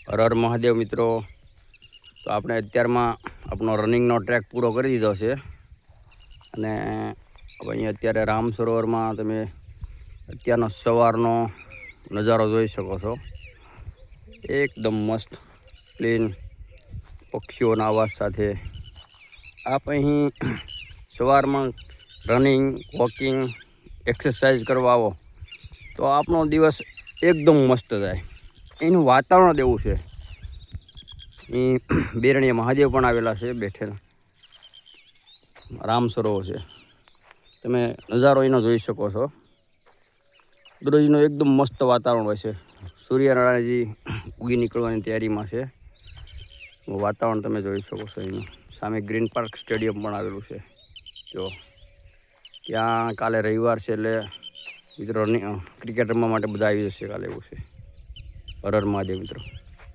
હર હર મહાદેવ મિત્રો। તો આપણે અત્યારમાં આપણો રનિંગનો ટ્રેક પૂરો કરી દીધો છે અને અહીંયા અત્યારે રામ સરોવરમાં તમે અત્યારનો સવારનો નજારો જોઈ શકો છો। એકદમ મસ્ત ક્લીન પક્ષીઓના અવાજ સાથે આપ અહીં સવારમાં રનિંગ વોકિંગ એક્સરસાઇઝ કરવા આવો તો આપણો દિવસ એકદમ મસ્ત જાય। એનું વાતાવરણ એવું છે। અહીં બેરણીયા મહાદેવ પણ આવેલા છે બેઠેલા, રામ સરોવર છે, તમે નજારો એનો જોઈ શકો છો। દરરોજનું એકદમ મસ્ત વાતાવરણ હોય છે। સૂર્યનારાયણજી ઉગી નીકળવાની તૈયારીમાં છે। વાતાવરણ તમે જોઈ શકો છો। એનું સામે ગ્રીન પાર્ક સ્ટેડિયમ પણ આવેલું છે। જો ત્યાં કાલે રવિવાર છે એટલે મિત્રો ક્રિકેટ રમવા માટે બધા આવી જશે કાલે, એવું છે। હર હર મહાદેવ મિત્રો।